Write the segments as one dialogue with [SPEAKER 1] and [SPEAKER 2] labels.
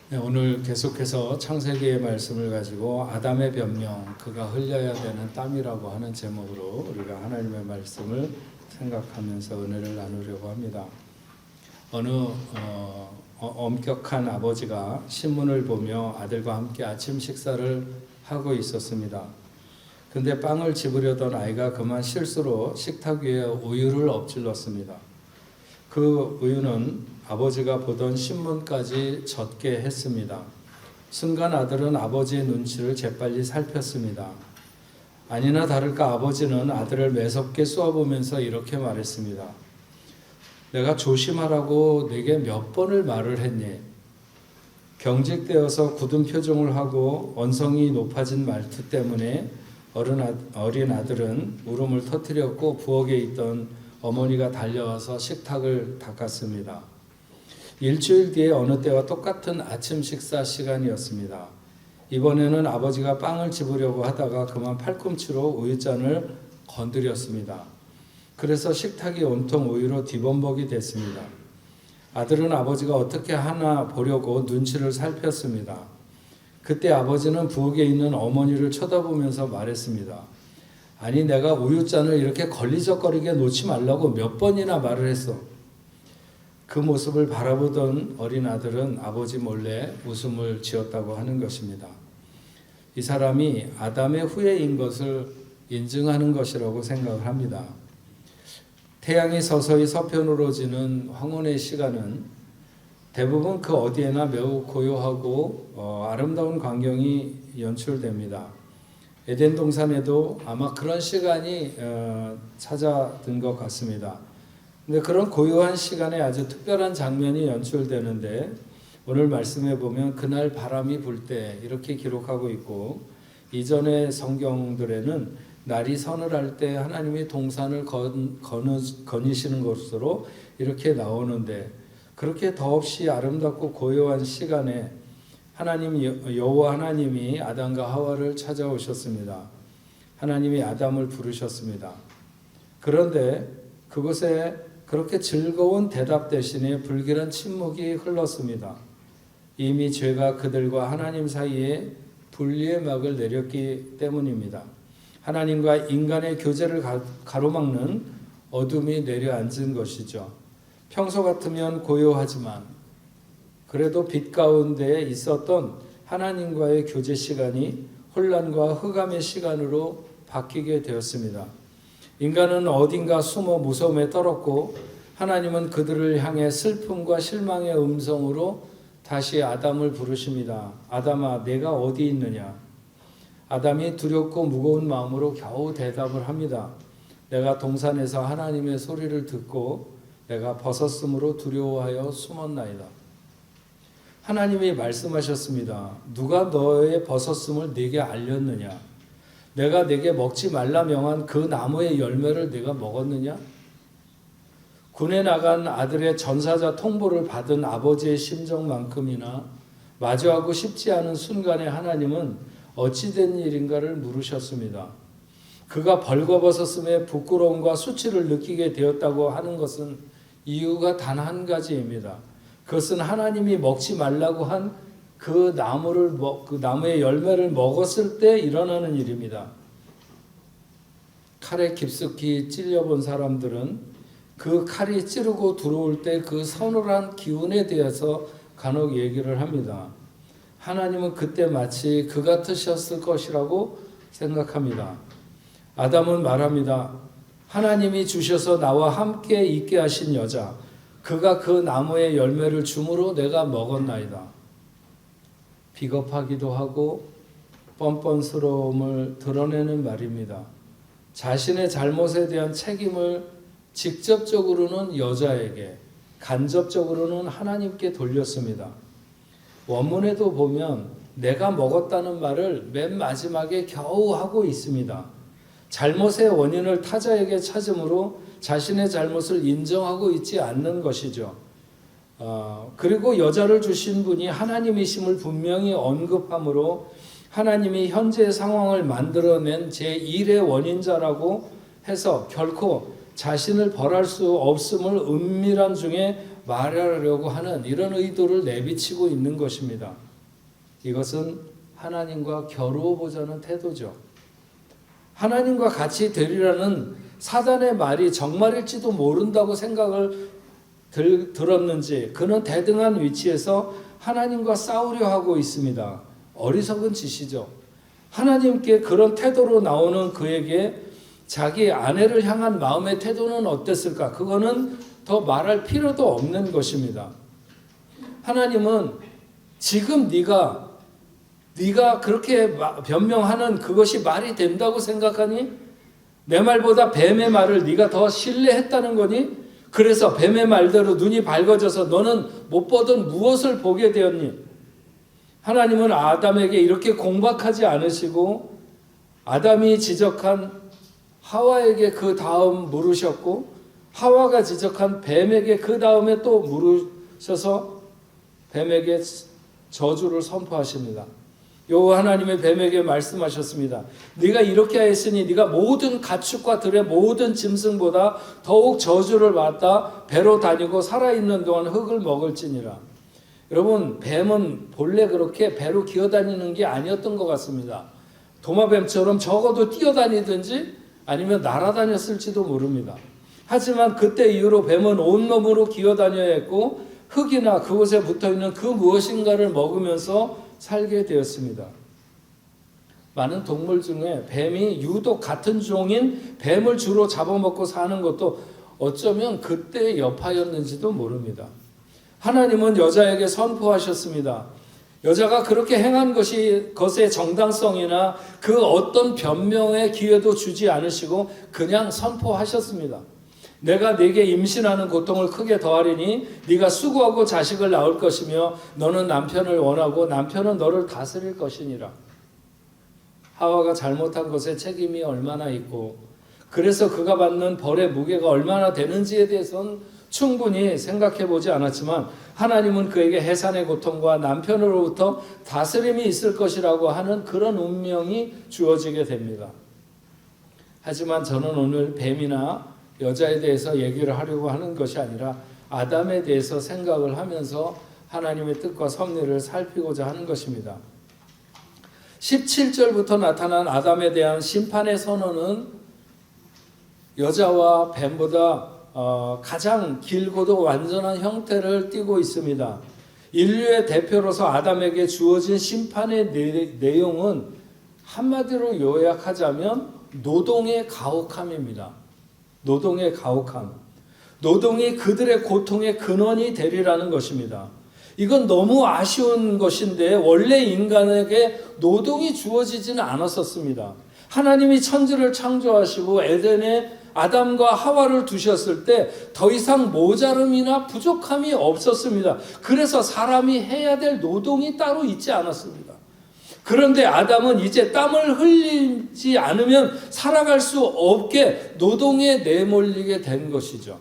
[SPEAKER 1] 네, 오늘 계속해서 창세기의 말씀을 가지고 아담의 변명, 그가 흘려야 되는 땀이라고 하는 제목으로 우리가 하나님의 말씀을 생각하면서 은혜를 나누려고 합니다. 어느 엄격한 아버지가 신문을 보며 아들과 함께 아침 식사를 하고 있었습니다. 근데 빵을 집으려던 아이가 그만 실수로 식탁 위에 우유를 엎질렀습니다. 그 우유는 아버지가 보던 신문까지 젖게 했습니다. 순간 아들은 아버지의 눈치를 재빨리 살폈습니다. 아니나 다를까 아버지는 아들을 매섭게 쏘아보면서 이렇게 말했습니다. 내가 조심하라고 내게 몇 번을 말을 했니? 경직되어서 굳은 표정을 하고 언성이 높아진 말투 때문에 어린 아들은 울음을 터뜨렸고 부엌에 있던 어머니가 달려와서 식탁을 닦았습니다. 일주일 뒤에 어느 때와 똑같은 아침 식사 시간이었습니다. 이번에는 아버지가 빵을 집으려고 하다가 그만 팔꿈치로 우유잔을 건드렸습니다. 그래서 식탁이 온통 우유로 뒤범벅이 됐습니다. 아들은 아버지가 어떻게 하나 보려고 눈치를 살폈습니다. 그때 아버지는 부엌에 있는 어머니를 쳐다보면서 말했습니다. 아니, 내가 우유잔을 이렇게 걸리적거리게 놓지 말라고 몇 번이나 말을 했어. 그 모습을 바라보던 어린 아들은 아버지 몰래 웃음을 지었다고 하는 것입니다. 이 사람이 아담의 후예인 것을 인증하는 것이라고 생각을 합니다. 태양이 서서히 서편으로 지는 황혼의 시간은 대부분 그 어디에나 매우 고요하고 아름다운 광경이 연출됩니다. 에덴 동산에도 아마 그런 시간이 찾아든 것 같습니다. 근데 그런 고요한 시간에 아주 특별한 장면이 연출되는데 오늘 말씀해 보면 그날 바람이 불 때 이렇게 기록하고 있고 이전의 성경들에는 날이 서늘할 때 하나님이 동산을 거니시는 것으로 이렇게 나오는데 그렇게 더없이 아름답고 고요한 시간에 여호와 하나님이 아담과 하와를 찾아오셨습니다. 하나님이 아담을 부르셨습니다. 그런데 그곳에 그렇게 즐거운 대답 대신에 불길한 침묵이 흘렀습니다. 이미 죄가 그들과 하나님 사이에 분리의 막을 내렸기 때문입니다. 하나님과 인간의 교제를 가로막는 어둠이 내려앉은 것이죠. 평소 같으면 고요하지만 그래도 빛 가운데 있었던 하나님과의 교제 시간이 혼란과 흑암의 시간으로 바뀌게 되었습니다. 인간은 어딘가 숨어 무서움에 떨었고 하나님은 그들을 향해 슬픔과 실망의 음성으로 다시 아담을 부르십니다. 아담아, 내가 어디 있느냐? 아담이 두렵고 무거운 마음으로 겨우 대답을 합니다. 내가 동산에서 하나님의 소리를 듣고 내가 벗었으므로 두려워하여 숨었나이다. 하나님이 말씀하셨습니다. 누가 너의 벗었음을 네게 알렸느냐? 내가 네게 먹지 말라 명한 그 나무의 열매를 네가 먹었느냐? 군에 나간 아들의 전사자 통보를 받은 아버지의 심정만큼이나 마주하고 싶지 않은 순간에 하나님은 어찌된 일인가를 물으셨습니다. 그가 벌거벗었음에 부끄러움과 수치를 느끼게 되었다고 하는 것은 이유가 단 한 가지입니다. 그것은 하나님이 먹지 말라고 한 그 나무의 열매를 먹었을 때 일어나는 일입니다. 칼에 깊숙이 찔려본 사람들은 그 칼이 찌르고 들어올 때 그 서늘한 기운에 대해서 간혹 얘기를 합니다. 하나님은 그때 마치 그 같으셨을 것이라고 생각합니다. 아담은 말합니다. 하나님이 주셔서 나와 함께 있게 하신 여자, 그가 그 나무의 열매를 주므로 내가 먹었나이다. 비겁하기도 하고 뻔뻔스러움을 드러내는 말입니다. 자신의 잘못에 대한 책임을 직접적으로는 여자에게, 간접적으로는 하나님께 돌렸습니다. 원문에도 보면 내가 먹었다는 말을 맨 마지막에 겨우 하고 있습니다. 잘못의 원인을 타자에게 찾음으로 자신의 잘못을 인정하고 있지 않는 것이죠. 그리고 여자를 주신 분이 하나님이심을 분명히 언급함으로 하나님이 현재의 상황을 만들어낸 제1의 원인자라고 해서 결코 자신을 벌할 수 없음을 은밀한 중에 말하려고 하는 이런 의도를 내비치고 있는 것입니다. 이것은 하나님과 겨루어보자는 태도죠. 하나님과 같이 되리라는 사단의 말이 정말일지도 모른다고 생각을 들었는지 그는 대등한 위치에서 하나님과 싸우려 하고 있습니다. 어리석은 짓이죠. 하나님께 그런 태도로 나오는 그에게 자기 아내를 향한 마음의 태도는 어땠을까? 그거는 더 말할 필요도 없는 것입니다. 하나님은 지금 네가 그렇게 변명하는 그것이 말이 된다고 생각하니? 내 말보다 뱀의 말을 네가 더 신뢰했다는 거니? 그래서 뱀의 말대로 눈이 밝아져서 너는 못 보던 무엇을 보게 되었니? 하나님은 아담에게 이렇게 공박하지 않으시고 아담이 지적한 하와에게 그 다음 물으셨고 하와가 지적한 뱀에게 그 다음에 또 물으셔서 뱀에게 저주를 선포하십니다. 여호와 하나님의 뱀에게 말씀하셨습니다. 네가 이렇게 했으니 네가 모든 가축과 들의 모든 짐승보다 더욱 저주를 받다 배로 다니고 살아있는 동안 흙을 먹을지니라. 여러분, 뱀은 본래 그렇게 배로 기어다니는 게 아니었던 것 같습니다. 도마뱀처럼 적어도 뛰어다니든지 아니면 날아다녔을지도 모릅니다. 하지만 그때 이후로 뱀은 온몸으로 기어다녀야 했고 흙이나 그곳에 붙어있는 그 무엇인가를 먹으면서 살게 되었습니다. 많은 동물 중에 뱀이 유독 같은 종인 뱀을 주로 잡아먹고 사는 것도 어쩌면 그때의 여파였는지도 모릅니다. 하나님은 여자에게 선포하셨습니다. 여자가 그렇게 행한 것의 정당성이나 그 어떤 변명의 기회도 주지 않으시고 그냥 선포하셨습니다. 내가 네게 임신하는 고통을 크게 더하리니 네가 수고하고 자식을 낳을 것이며 너는 남편을 원하고 남편은 너를 다스릴 것이니라. 하와가 잘못한 것에 책임이 얼마나 있고 그래서 그가 받는 벌의 무게가 얼마나 되는지에 대해서는 충분히 생각해 보지 않았지만 하나님은 그에게 해산의 고통과 남편으로부터 다스림이 있을 것이라고 하는 그런 운명이 주어지게 됩니다. 하지만 저는 오늘 뱀이나 여자에 대해서 얘기를 하려고 하는 것이 아니라 아담에 대해서 생각을 하면서 하나님의 뜻과 섭리를 살피고자 하는 것입니다. 17절부터 나타난 아담에 대한 심판의 선언은 여자와 뱀보다 가장 길고도 완전한 형태를 띠고 있습니다. 인류의 대표로서 아담에게 주어진 심판의 내용은 한마디로 요약하자면 노동의 가혹함입니다. 노동의 가혹함. 노동이 그들의 고통의 근원이 되리라는 것입니다. 이건 너무 아쉬운 것인데 원래 인간에게 노동이 주어지지는 않았었습니다. 하나님이 천지를 창조하시고 에덴에 아담과 하와를 두셨을 때 더 이상 모자름이나 부족함이 없었습니다. 그래서 사람이 해야 될 노동이 따로 있지 않았습니다. 그런데 아담은 이제 땀을 흘리지 않으면 살아갈 수 없게 노동에 내몰리게 된 것이죠.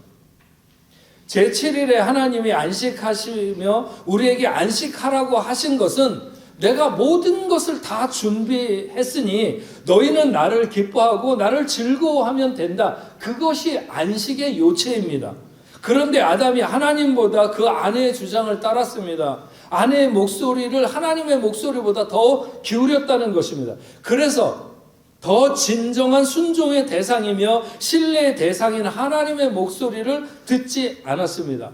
[SPEAKER 1] 제7일에 하나님이 안식하시며 우리에게 안식하라고 하신 것은 내가 모든 것을 다 준비했으니 너희는 나를 기뻐하고 나를 즐거워하면 된다. 그것이 안식의 요체입니다. 그런데 아담이 하나님보다 그 아내의 주장을 따랐습니다. 아내의 목소리를 하나님의 목소리보다 더 기울였다는 것입니다. 그래서 더 진정한 순종의 대상이며 신뢰의 대상인 하나님의 목소리를 듣지 않았습니다.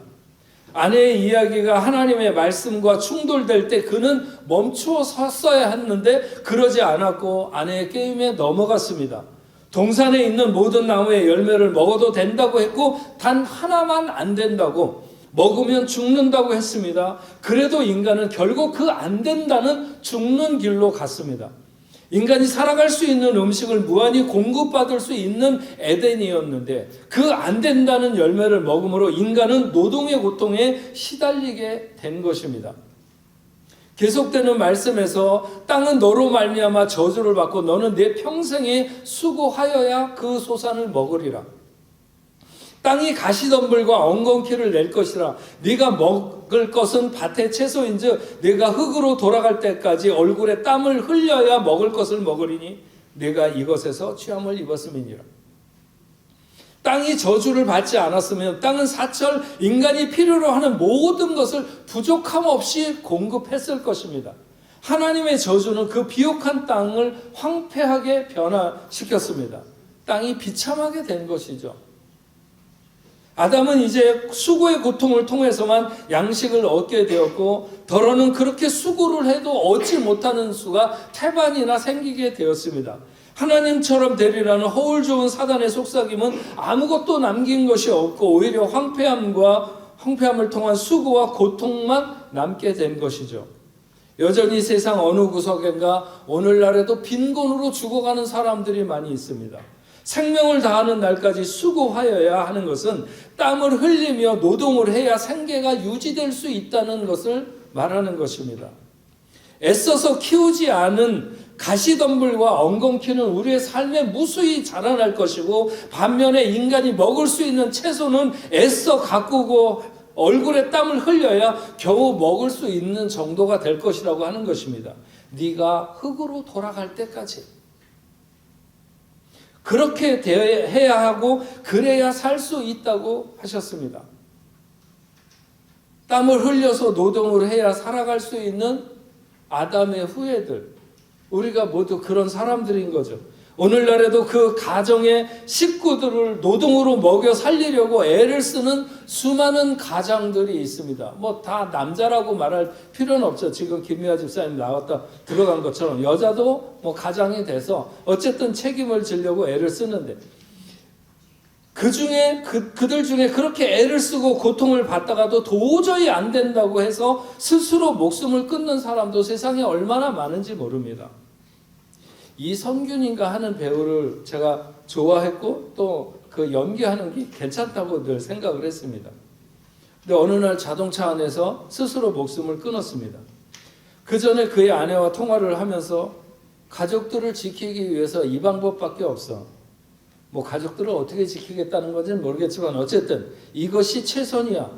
[SPEAKER 1] 아내의 이야기가 하나님의 말씀과 충돌될 때 그는 멈추어 섰어야 했는데 그러지 않았고 아내의 게임에 넘어갔습니다. 동산에 있는 모든 나무의 열매를 먹어도 된다고 했고 단 하나만 안 된다고, 먹으면 죽는다고 했습니다. 그래도 인간은 결국 그 안 된다는 죽는 길로 갔습니다. 인간이 살아갈 수 있는 음식을 무한히 공급받을 수 있는 에덴이었는데 그 안 된다는 열매를 먹음으로 인간은 노동의 고통에 시달리게 된 것입니다. 계속되는 말씀에서 땅은 너로 말미암아 저주를 받고 너는 내 평생에 수고하여야 그 소산을 먹으리라. 땅이 가시덤불과 엉겅퀴를 낼 것이라. 네가 먹을 것은 밭의 채소인즉 네가 흙으로 돌아갈 때까지 얼굴에 땀을 흘려야 먹을 것을 먹으리니 네가 이것에서 취함을 입었음이니라. 땅이 저주를 받지 않았으면 땅은 사철 인간이 필요로 하는 모든 것을 부족함 없이 공급했을 것입니다. 하나님의 저주는 그 비옥한 땅을 황폐하게 변화시켰습니다. 땅이 비참하게 된 것이죠. 아담은 이제 수고의 고통을 통해서만 양식을 얻게 되었고, 더러는 그렇게 수고를 해도 얻지 못하는 수가 태반이나 생기게 되었습니다. 하나님처럼 되리라는 허울 좋은 사단의 속삭임은 아무것도 남긴 것이 없고 오히려 황폐함을 통한 수고와 고통만 남게 된 것이죠. 여전히 세상 어느 구석인가 오늘날에도 빈곤으로 죽어가는 사람들이 많이 있습니다. 생명을 다하는 날까지 수고하여야 하는 것은 땀을 흘리며 노동을 해야 생계가 유지될 수 있다는 것을 말하는 것입니다. 애써서 키우지 않은 가시덤불과 엉겅퀴는 우리의 삶에 무수히 자라날 것이고, 반면에 인간이 먹을 수 있는 채소는 애써 가꾸고 얼굴에 땀을 흘려야 겨우 먹을 수 있는 정도가 될 것이라고 하는 것입니다. 네가 흙으로 돌아갈 때까지 그렇게 해야 하고 그래야 살 수 있다고 하셨습니다. 땀을 흘려서 노동을 해야 살아갈 수 있는 아담의 후예들, 우리가 모두 그런 사람들인 거죠. 오늘날에도 그 가정의 식구들을 노동으로 먹여 살리려고 애를 쓰는 수많은 가장들이 있습니다. 뭐 다 남자라고 말할 필요는 없죠. 지금 김미아 집사님 나왔다 들어간 것처럼 여자도 뭐 가장이 돼서 어쨌든 책임을 지려고 애를 쓰는데, 그들 중에 그렇게 애를 쓰고 고통을 받다가도 도저히 안 된다고 해서 스스로 목숨을 끊는 사람도 세상에 얼마나 많은지 모릅니다. 이성균인가 하는 배우를 제가 좋아했고 또 그 연기하는 게 괜찮다고 늘 생각을 했습니다. 근데 어느 날 자동차 안에서 스스로 목숨을 끊었습니다. 그 전에 그의 아내와 통화를 하면서 가족들을 지키기 위해서 이 방법밖에 없어. 뭐 가족들을 어떻게 지키겠다는 건지는 모르겠지만 어쨌든 이것이 최선이야.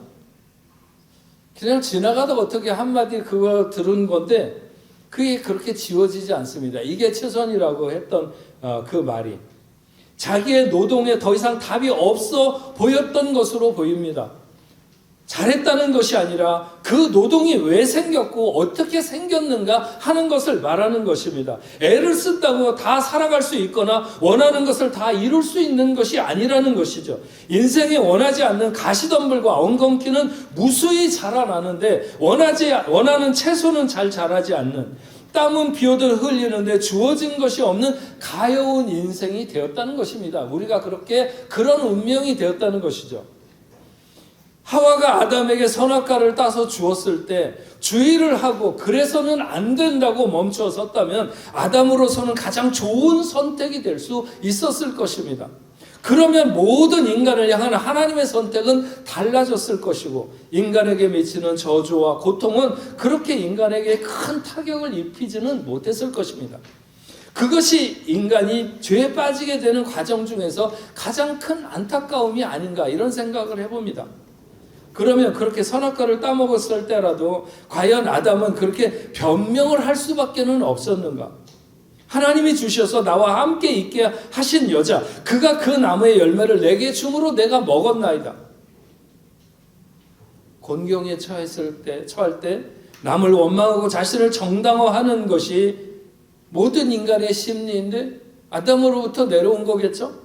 [SPEAKER 1] 그냥 지나가다 어떻게 한마디 그거 들은 건데 그게 그렇게 지워지지 않습니다. 이게 최선이라고 했던 그 말이 자기의 노동에 더 이상 답이 없어 보였던 것으로 보입니다. 잘했다는 것이 아니라 그 노동이 왜 생겼고 어떻게 생겼는가 하는 것을 말하는 것입니다. 애를 쓴다고 다 살아갈 수 있거나 원하는 것을 다 이룰 수 있는 것이 아니라는 것이죠. 인생에 원하지 않는 가시덤불과 엉겅퀴는 무수히 자라나는데 원하는 채소는 잘 자라지 않는, 땀은 비오듯 흘리는데 주어진 것이 없는 가여운 인생이 되었다는 것입니다. 우리가 그런 운명이 되었다는 것이죠. 하와가 아담에게 선악과를 따서 주었을 때 주의를 하고 그래서는 안 된다고 멈춰 섰다면 아담으로서는 가장 좋은 선택이 될 수 있었을 것입니다. 그러면 모든 인간을 향한 하나님의 선택은 달라졌을 것이고 인간에게 미치는 저주와 고통은 그렇게 인간에게 큰 타격을 입히지는 못했을 것입니다. 그것이 인간이 죄에 빠지게 되는 과정 중에서 가장 큰 안타까움이 아닌가 이런 생각을 해봅니다. 그러면 그렇게 선악과를 따먹었을 때라도 과연 아담은 그렇게 변명을 할 수밖에는 없었는가? 하나님이 주셔서 나와 함께 있게 하신 여자, 그가 그 나무의 열매를 내게 줌으로 내가 먹었나이다. 곤경에 처할 때 남을 원망하고 자신을 정당화하는 것이 모든 인간의 심리인데 아담으로부터 내려온 거겠죠?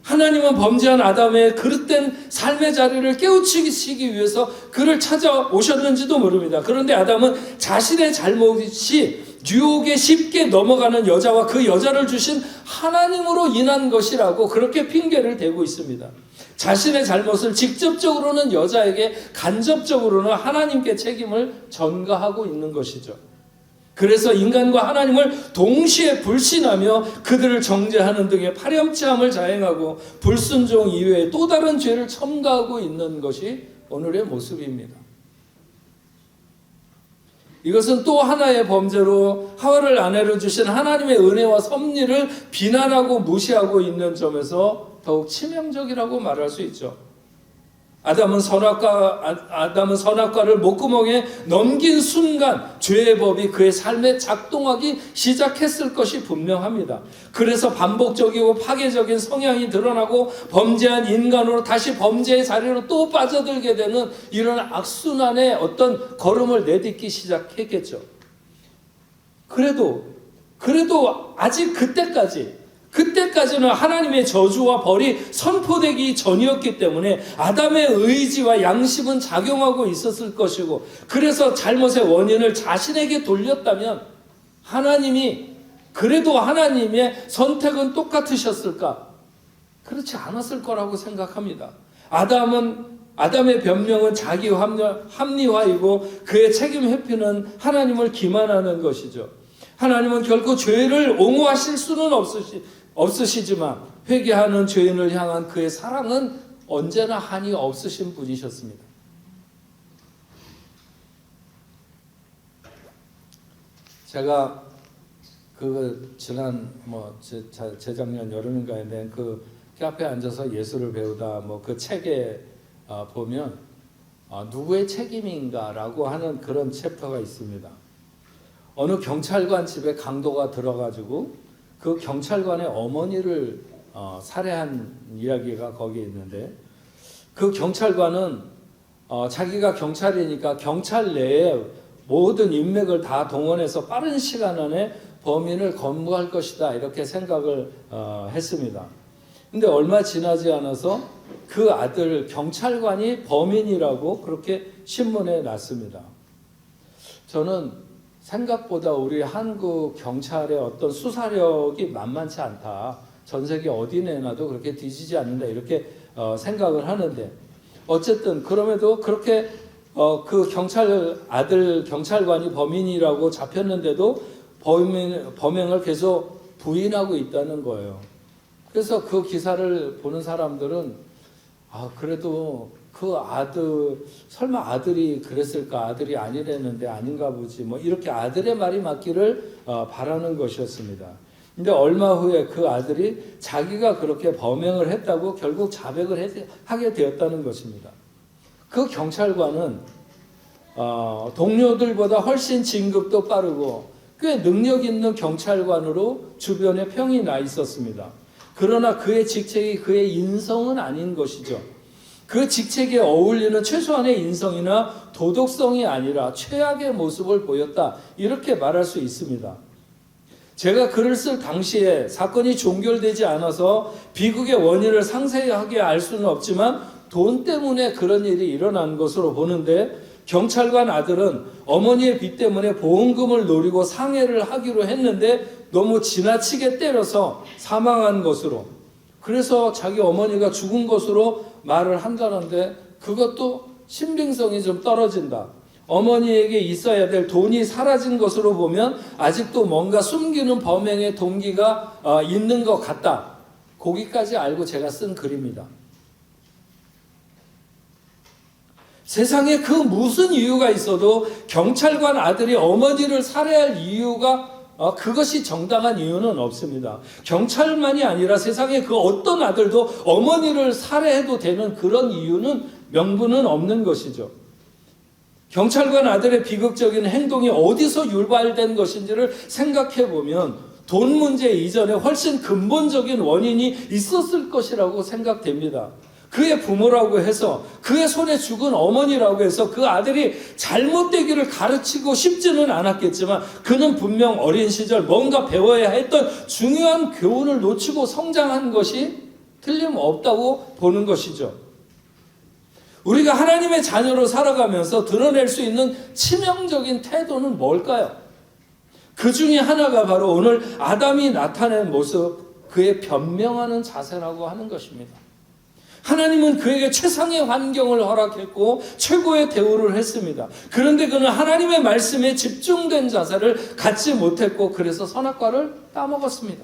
[SPEAKER 1] 하나님은 범죄한 아담의 그릇된 삶의 자리를 깨우치기 위해서 그를 찾아오셨는지도 모릅니다. 그런데 아담은 자신의 잘못이 유혹에 쉽게 넘어가는 여자와 그 여자를 주신 하나님으로 인한 것이라고 그렇게 핑계를 대고 있습니다. 자신의 잘못을 직접적으로는 여자에게, 간접적으로는 하나님께 책임을 전가하고 있는 것이죠. 그래서 인간과 하나님을 동시에 불신하며 그들을 정죄하는 등의 파렴치함을 자행하고 불순종 이외에 또 다른 죄를 첨가하고 있는 것이 오늘의 모습입니다. 이것은 또 하나의 범죄로 하와를 아내로 주신 하나님의 은혜와 섭리를 비난하고 무시하고 있는 점에서 더욱 치명적이라고 말할 수 있죠. 아담은 선악과를 목구멍에 넘긴 순간 죄의 법이 그의 삶에 작동하기 시작했을 것이 분명합니다. 그래서 반복적이고 파괴적인 성향이 드러나고 범죄한 인간으로 다시 범죄의 자리로 또 빠져들게 되는 이런 악순환의 어떤 걸음을 내딛기 시작했겠죠. 그래도 아직 그때까지는 하나님의 저주와 벌이 선포되기 전이었기 때문에 아담의 의지와 양심은 작용하고 있었을 것이고, 그래서 잘못의 원인을 자신에게 돌렸다면 그래도 하나님의 선택은 똑같으셨을까? 그렇지 않았을 거라고 생각합니다. 아담의 변명은 자기 합리화이고 그의 책임 회피는 하나님을 기만하는 것이죠. 하나님은 결코 죄를 옹호하실 수는 없으시지만 회개하는 죄인을 향한 그의 사랑은 언제나 한이 없으신 분이셨습니다. 제가 지난 재작년 여름인가에 낸 그 카페에 앉아서 예수를 배우다 그 책에 보면 누구의 책임인가라고 하는 그런 챕터가 있습니다. 어느 경찰관 집에 강도가 들어가지고 그 경찰관의 어머니를 살해한 이야기가 거기에 있는데, 그 경찰관은 자기가 경찰이니까 경찰 내에 모든 인맥을 다 동원해서 빠른 시간 안에 범인을 검거할 것이다 이렇게 생각을 했습니다. 근데 얼마 지나지 않아서 그 아들 경찰관이 범인이라고 그렇게 신문에 났습니다. 저는 생각보다 우리 한국 경찰의 어떤 수사력이 만만치 않다. 전 세계 어디 내놔도 그렇게 뒤지지 않는다 이렇게 생각을 하는데, 어쨌든 그럼에도 그렇게 그 아들 경찰관이 범인이라고 잡혔는데도 범행을 계속 부인하고 있다는 거예요. 그래서 그 기사를 보는 사람들은 그래도 그 설마 아들이 그랬을까? 아들이 아니랬는데 아닌가 보지. 이렇게 아들의 말이 맞기를 바라는 것이었습니다. 근데 얼마 후에 그 아들이 자기가 그렇게 범행을 했다고 결국 자백을 하게 되었다는 것입니다. 그 경찰관은 동료들보다 훨씬 진급도 빠르고 꽤 능력 있는 경찰관으로 주변에 평이 나 있었습니다. 그러나 그의 직책이 그의 인성은 아닌 것이죠. 그 직책에 어울리는 최소한의 인성이나 도덕성이 아니라 최악의 모습을 보였다 이렇게 말할 수 있습니다. 제가 글을 쓸 당시에 사건이 종결되지 않아서 비극의 원인을 상세하게 알 수는 없지만 돈 때문에 그런 일이 일어난 것으로 보는데, 경찰관 아들은 어머니의 빚 때문에 보험금을 노리고 상해를 하기로 했는데 너무 지나치게 때려서 사망한 것으로, 그래서 자기 어머니가 죽은 것으로 말을 한다는데 그것도 신빙성이 좀 떨어진다. 어머니에게 있어야 될 돈이 사라진 것으로 보면 아직도 뭔가 숨기는 범행의 동기가 있는 것 같다. 거기까지 알고 제가 쓴 글입니다. 세상에 그 무슨 이유가 있어도 경찰관 아들이 어머니를 살해할 이유가 그것이 정당한 이유는 없습니다. 경찰만이 아니라 세상에 그 어떤 아들도 어머니를 살해해도 되는 그런 이유는 명분은 없는 것이죠. 경찰관 아들의 비극적인 행동이 어디서 유발된 것인지를 생각해 보면 돈 문제 이전에 훨씬 근본적인 원인이 있었을 것이라고 생각됩니다. 그의 부모라고 해서, 그의 손에 죽은 어머니라고 해서 그 아들이 잘못되기를 가르치고 싶지는 않았겠지만 그는 분명 어린 시절 뭔가 배워야 했던 중요한 교훈을 놓치고 성장한 것이 틀림없다고 보는 것이죠. 우리가 하나님의 자녀로 살아가면서 드러낼 수 있는 치명적인 태도는 뭘까요? 그 중에 하나가 바로 오늘 아담이 나타낸 모습, 그의 변명하는 자세라고 하는 것입니다. 하나님은 그에게 최상의 환경을 허락했고 최고의 대우를 했습니다. 그런데 그는 하나님의 말씀에 집중된 자세를 갖지 못했고 그래서 선악과를 따먹었습니다.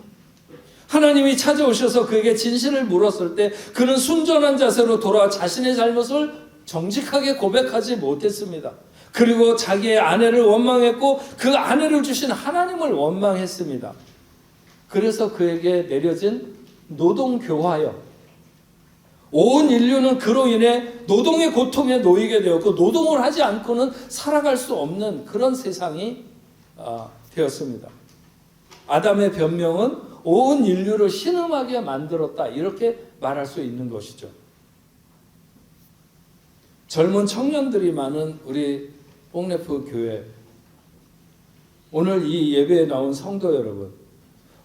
[SPEAKER 1] 하나님이 찾아오셔서 그에게 진실을 물었을 때 그는 순전한 자세로 돌아와 자신의 잘못을 정직하게 고백하지 못했습니다. 그리고 자기의 아내를 원망했고 그 아내를 주신 하나님을 원망했습니다. 그래서 그에게 내려진 노동교화요, 온 인류는 그로 인해 노동의 고통에 놓이게 되었고 노동을 하지 않고는 살아갈 수 없는 그런 세상이 되었습니다. 아담의 변명은 온 인류를 신음하게 만들었다, 이렇게 말할 수 있는 것이죠. 젊은 청년들이 많은 우리 뽕레프 교회, 오늘 이 예배에 나온 성도 여러분,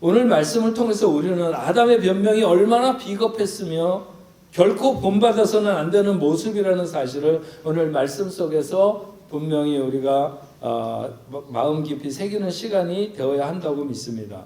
[SPEAKER 1] 오늘 말씀을 통해서 우리는 아담의 변명이 얼마나 비겁했으며 결코 본받아서는 안 되는 모습이라는 사실을 오늘 말씀 속에서 분명히 우리가 마음 깊이 새기는 시간이 되어야 한다고 믿습니다.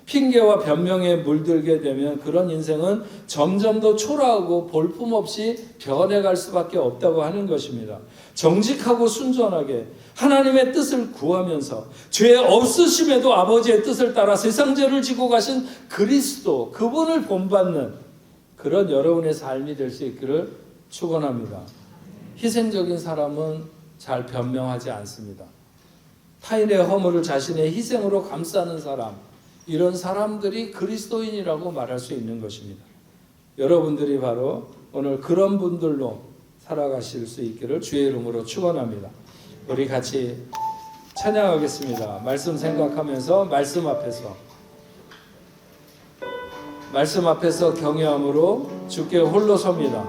[SPEAKER 1] 핑계와 변명에 물들게 되면 그런 인생은 점점 더 초라하고 볼품없이 변해갈 수밖에 없다고 하는 것입니다. 정직하고 순전하게 하나님의 뜻을 구하면서 죄 없으심에도 아버지의 뜻을 따라 세상 죄를 지고 가신 그리스도, 그분을 본받는 그런 여러분의 삶이 될 수 있기를 축원합니다. 희생적인 사람은 잘 변명하지 않습니다. 타인의 허물을 자신의 희생으로 감싸는 사람, 이런 사람들이 그리스도인이라고 말할 수 있는 것입니다. 여러분들이 바로 오늘 그런 분들로 살아가실 수 있기를 주의 이름으로 축원합니다. 우리 같이 찬양하겠습니다. 말씀 생각하면서 말씀 앞에서 경외함으로 주께 홀로 섭니다.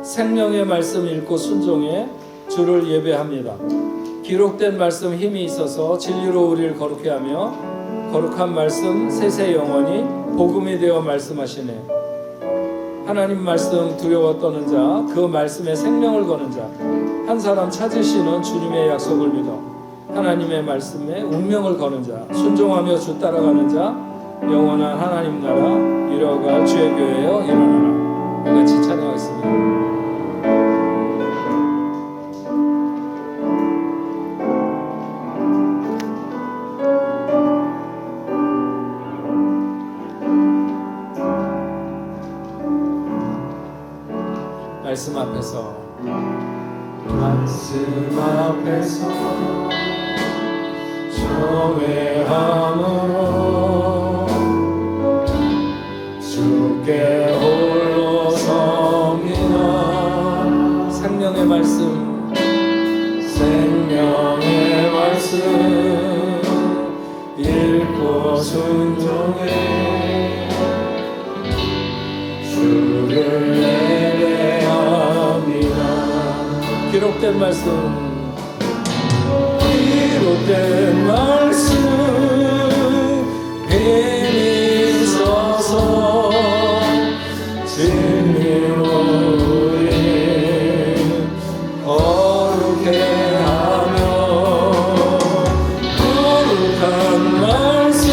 [SPEAKER 1] 생명의 말씀 읽고 순종해 주를 예배합니다. 기록된 말씀 힘이 있어서 진리로 우리를 거룩해 하며 거룩한 말씀 세세 영원히 복음이 되어 말씀하시네. 하나님 말씀 두려워 떠는 자, 그 말씀에 생명을 거는 자, 한 사람 찾으시는 주님의 약속을 믿어 하나님의 말씀에 운명을 거는 자, 순종하며 주 따라가는 자, 영원한 하나님 나라 이뤄갈 주의 교회여 일어나라. 같이 찬양하겠습니다. 말씀 앞에서 정회함으로 주께 홀로 섭니다. 생명의 말씀 읽고 순종해 주를 예배합니다. 기록된 말씀 힘이 있어서 진리로 우리 거룩해 하며 거룩한 말씀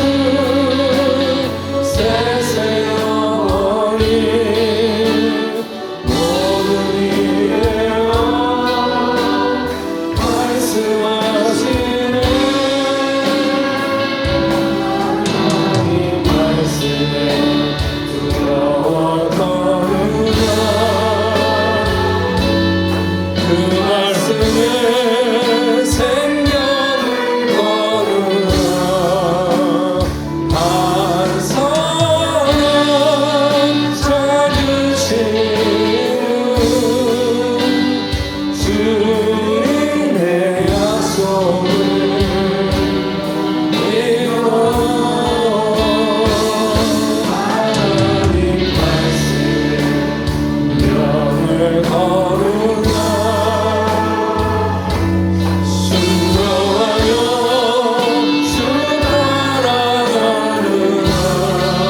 [SPEAKER 1] 세세 영원히 모든 이래와 말씀하시네. 하나님 말씀에 두려워 떠느냐 그 말씀에 생명을 거두라. 한 사람 찾으시는 주님의 약속을 이뤄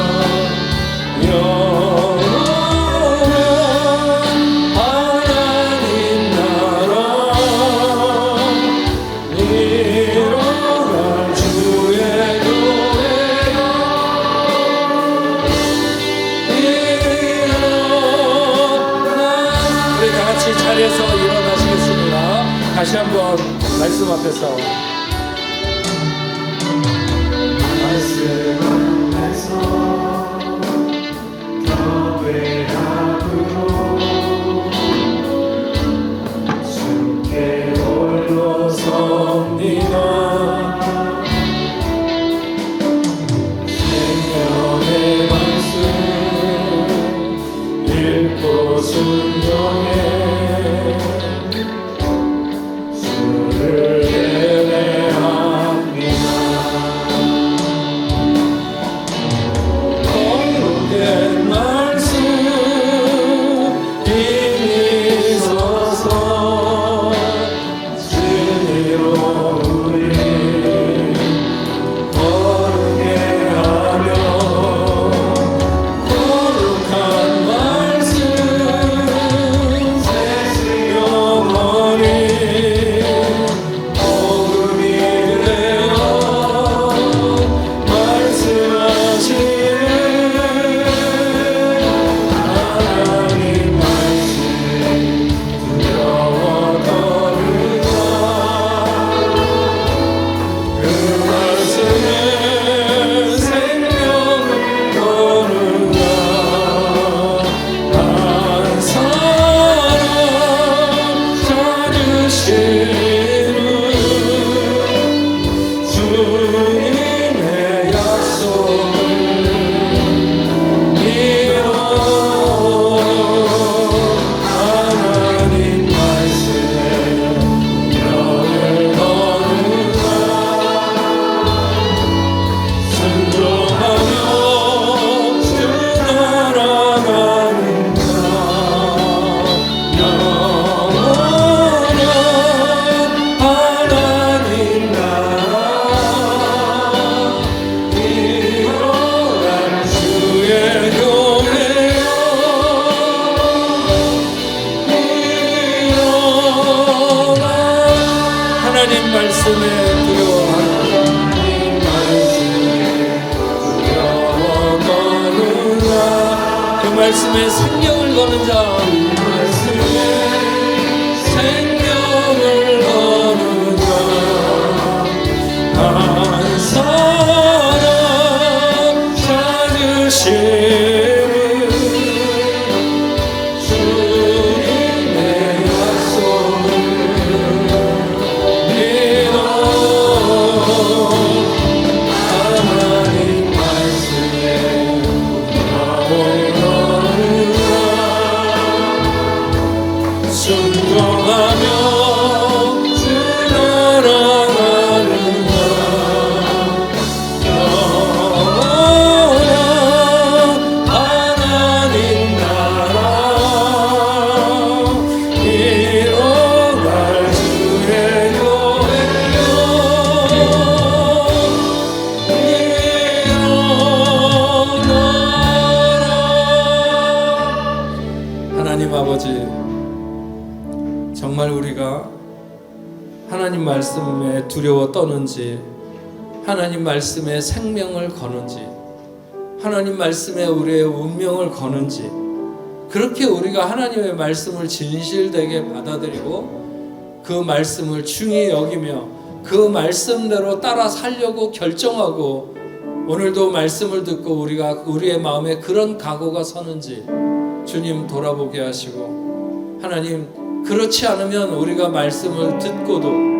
[SPEAKER 1] 하나님 말씀에 명을 거두라. 순종하여 주 따라가느라. 영원한 하나님 나라 이뤄갈 주의 교회여 일어나. 우리 다 같이 자리에서 일어나시겠습니다. 다시 한번 말씀 앞에서 경외함으로 주께 홀로 섭니다. 생명의 말씀 읽고 하나님 말씀에 두려워하라. 그 말씀에 생명을 거는 자, 생명을 거는 자, 한 사람 찾으심은 주님의 약속을 믿어. 하나님 말씀에 순종하며 주 나라 가는가. 영원한 하나님 나라 이뤄갈 주의 교회여 일어나라. 하나님 아버지, 정말 우리가 하나님 말씀에 두려워 떠는지, 하나님 말씀에 생명을 거는지, 하나님 말씀에 우리의 운명을 거는지, 그렇게 우리가 하나님의 말씀을 진실되게 받아들이고 그 말씀을 중히 여기며 그 말씀대로 따라 살려고 결정하고 오늘도 말씀을 듣고 우리가 우리의 마음에 그런 각오가 서는지 주님 돌아보게 하시고, 하나님 그렇지 않으면 우리가 말씀을 듣고도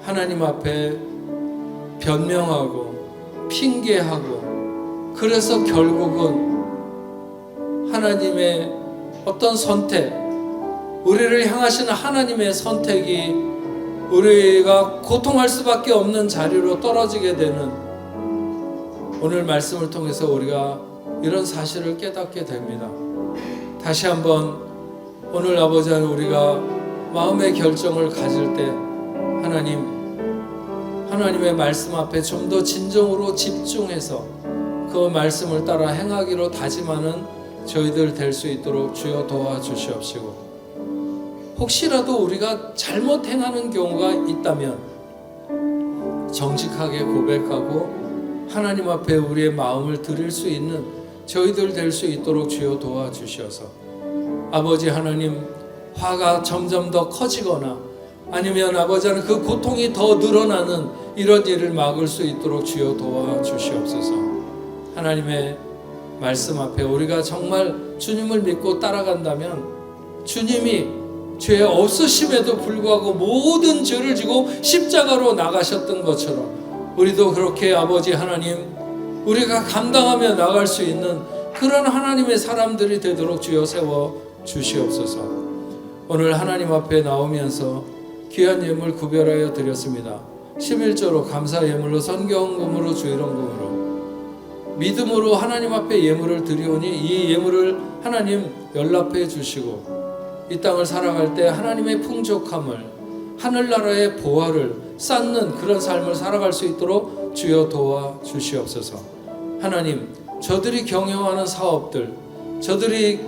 [SPEAKER 1] 하나님 앞에 변명하고 핑계하고, 그래서 결국은 하나님의 어떤 선택, 우리를 향하시는 하나님의 선택이 우리가 고통할 수밖에 없는 자리로 떨어지게 되는 오늘 말씀을 통해서 우리가 이런 사실을 깨닫게 됩니다. 다시 한번 오늘 아버지 하나님, 우리가 마음의 결정을 가질 때 하나님의 말씀 앞에 좀 더 진정으로 집중해서 그 말씀을 따라 행하기로 다짐하는 저희들 될 수 있도록 주여 도와주시옵시고, 혹시라도 우리가 잘못 행하는 경우가 있다면 정직하게 고백하고 하나님 앞에 우리의 마음을 드릴 수 있는 저희들 될 수 있도록 주여 도와주시어서, 아버지 하나님, 화가 점점 더 커지거나 아니면 아버지 하나님 그 고통이 더 늘어나는 이런 일을 막을 수 있도록 주여 도와주시옵소서. 하나님의 말씀 앞에 우리가 정말 주님을 믿고 따라간다면 주님이 죄 없으심에도 불구하고 모든 죄를 지고 십자가로 나가셨던 것처럼 우리도 그렇게 아버지 하나님, 우리가 감당하며 나갈 수 있는 그런 하나님의 사람들이 되도록 주여 세워 주시옵소서. 오늘 하나님 앞에 나오면서 귀한 예물 구별하여 드렸습니다. 11조로 감사 예물로 선경금으로 주일원금으로 믿음으로 하나님 앞에 예물을 드리오니 이 예물을 하나님 연락해 주시고 이 땅을 살아갈 때 하나님의 풍족함을, 하늘나라의 보화를 쌓는 그런 삶을 살아갈 수 있도록 주여 도와주시옵소서. 하나님, 저들이 경영하는 사업들, 저들이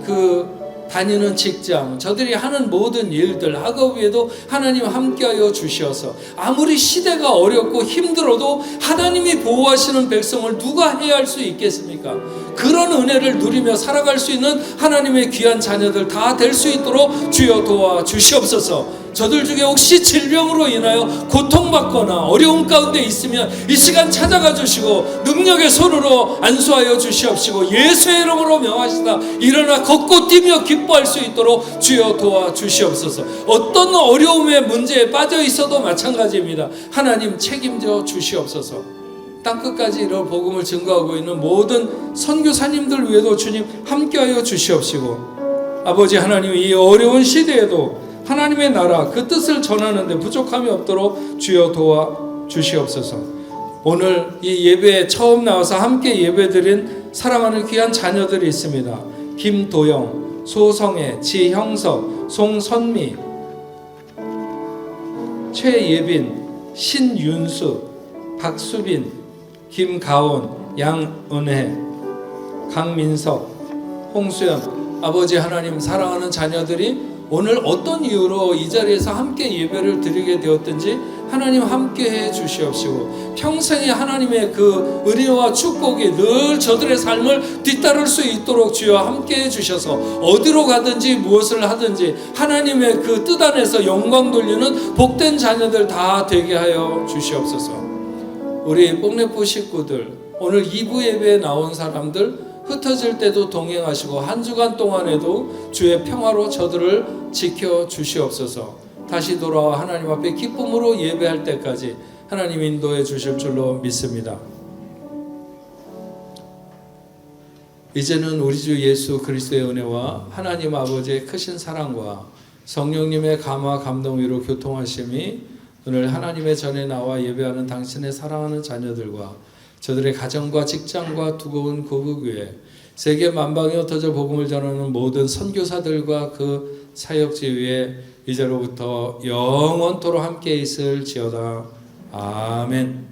[SPEAKER 1] 다니는 직장, 저들이 하는 모든 일들, 학업에도 하나님 함께하여 주시어서 아무리 시대가 어렵고 힘들어도 하나님이 보호하시는 백성을 누가 해할 수 있겠습니까? 그런 은혜를 누리며 살아갈 수 있는 하나님의 귀한 자녀들 다 될 수 있도록 주여 도와주시옵소서. 저들 중에 혹시 질병으로 인하여 고통받거나 어려움 가운데 있으면 이 시간 찾아가 주시고 능력의 손으로 안수하여 주시옵시고 예수의 이름으로 명하시다 일어나 걷고 뛰며 기뻐할 수 있도록 주여 도와주시옵소서. 어떤 어려움의 문제에 빠져 있어도 마찬가지입니다. 하나님 책임져 주시옵소서. 땅끝까지 이런 복음을 증거하고 있는 모든 선교사님들 위에도 주님 함께하여 주시옵시고, 아버지 하나님, 이 어려운 시대에도 하나님의 나라 그 뜻을 전하는데 부족함이 없도록 주여 도와주시옵소서. 오늘 이 예배에 처음 나와서 함께 예배드린 사랑하는 귀한 자녀들이 있습니다. 김도영, 소성애, 지형석, 송선미, 최예빈, 신윤수, 박수빈, 김가온, 양은혜, 강민석, 홍수연. 아버지 하나님, 사랑하는 자녀들이 오늘 어떤 이유로 이 자리에서 함께 예배를 드리게 되었든지 하나님 함께해 주시옵시고 평생에 하나님의 그 은혜와 축복이 늘 저들의 삶을 뒤따를 수 있도록 주여 함께해 주셔서 어디로 가든지 무엇을 하든지 하나님의 그 뜻 안에서 영광 돌리는 복된 자녀들 다 되게 하여 주시옵소서. 우리 뽕래포 식구들, 오늘 2부 예배에 나온 사람들 흩어질 때도 동행하시고 한 주간 동안에도 주의 평화로 저들을 지켜 주시옵소서. 다시 돌아와 하나님 앞에 기쁨으로 예배할 때까지 하나님 인도해 주실 줄로 믿습니다. 이제는 우리 주 예수 그리스도의 은혜와 하나님 아버지의 크신 사랑과 성령님의 감화 감동 위로 교통하심이 오늘 하나님의 전에 나와 예배하는 당신의 사랑하는 자녀들과 저들의 가정과 직장과 두고온 고국교회 세계 만방에 흩어져 복음을 전하는 모든 선교사들과 그 사역지 위에 이제로부터 영원토록 함께 있을지어다. 아멘.